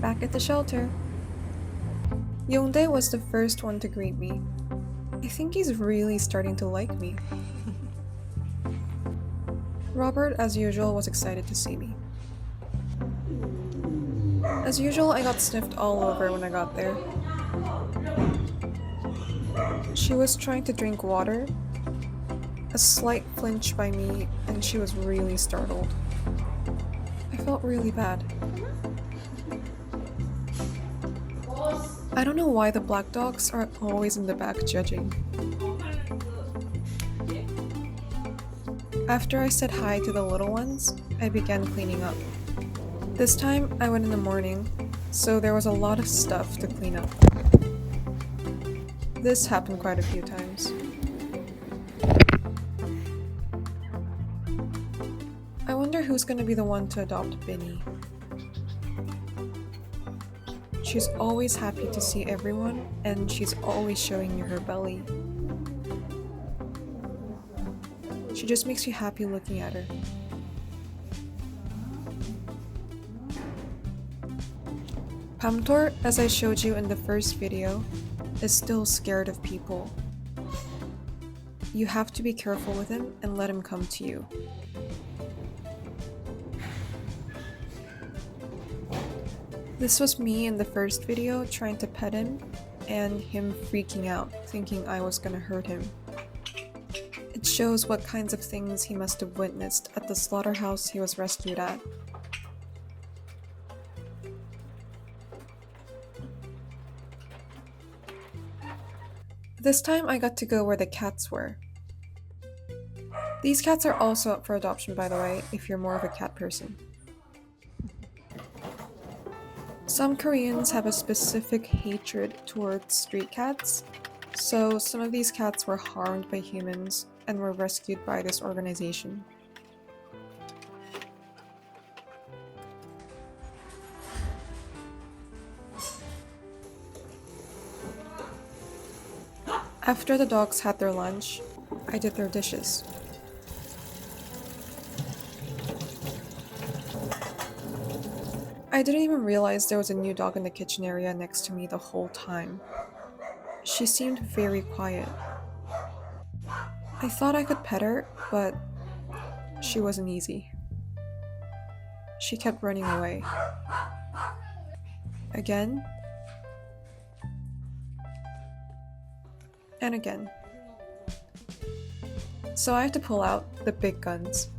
back at the shelter. Yongdae was the first one to greet me. I think he's really starting to like me. Robert, as usual, was excited to see me. As usual, I got sniffed all over when I got there. She was trying to drink water. A slight flinch by me, and she was really startled. I felt really bad. I don't know why the black dogs are always in the back judging. After I said hi to the little ones, I began cleaning up. This time, I went in the morning, so there was a lot of stuff to clean up. This happened quite a few times. I wonder who's gonna be the one to adopt Binny. She's always happy to see everyone, and she's always showing you her belly. She just makes you happy looking at her. Pamtor, as I showed you in the first video, is still scared of people. You have to be careful with him and let him come to you. This was me in the first video trying to pet him and him freaking out, thinking I was gonna hurt him. It shows what kinds of things he must have witnessed at the slaughterhouse he was rescued at. This time I got to go where the cats were. These cats are also up for adoption, by the way, if you're more of a cat person. Some Koreans have a specific hatred towards street cats, so some of these cats were harmed by humans and were rescued by this organization. After the dogs had their lunch, I did their dishes. I didn't even realize there was a new dog in the kitchen area next to me the whole time. She seemed very quiet. I thought I could pet her, but she wasn't easy. She kept running away. Again. And again. So I had to pull out the big guns.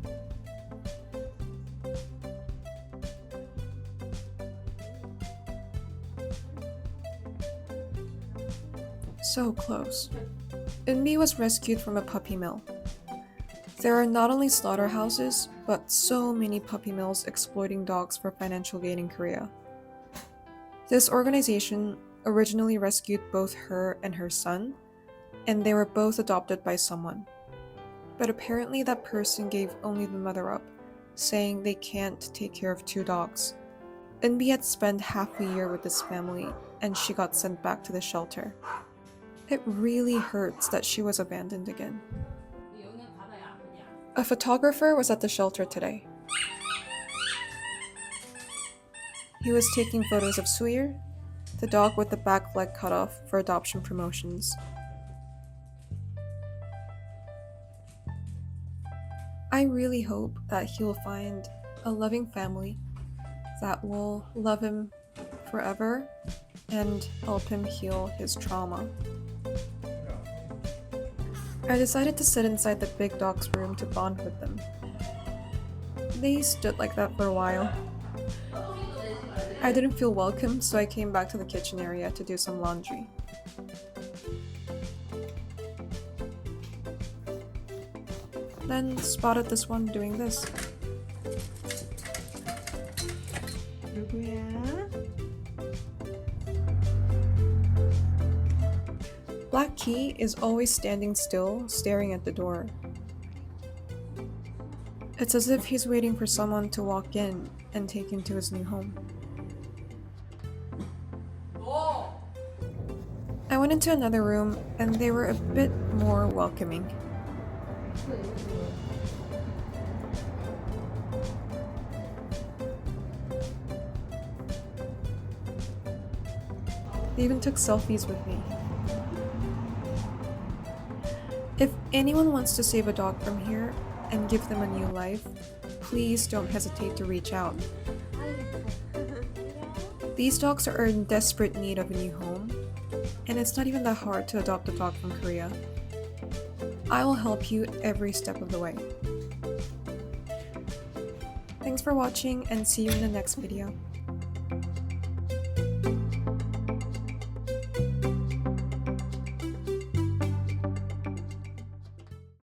So close. Eunbi was rescued from a puppy mill. There are not only slaughterhouses, but so many puppy mills exploiting dogs for financial gain in Korea. This organization originally rescued both her and her son, and they were both adopted by someone. But apparently that person gave only the mother up, saying they can't take care of two dogs. Eunbi had spent half a year with this family, and she got sent back to the shelter. It really hurts that she was abandoned again. A photographer was at the shelter today. He was taking photos of Suyir, the dog with the back leg cut off for adoption promotions. I really hope that he'll find a loving family that will love him forever and help him heal his trauma. I decided to sit inside the big dog's room to bond with them. They stood like that for a while. I didn't feel welcome, so I came back to the kitchen area to do some laundry. Then spotted this one doing this. Black Key is always standing still, staring at the door. It's as if he's waiting for someone to walk in and take him to his new home. I went into another room and they were a bit more welcoming. They even took selfies with me. If anyone wants to save a dog from here and give them a new life, please don't hesitate to reach out. These dogs are in desperate need of a new home, and it's not even that hard to adopt a dog from Korea. I will help you every step of the way. Thanks for watching and see you in the next video.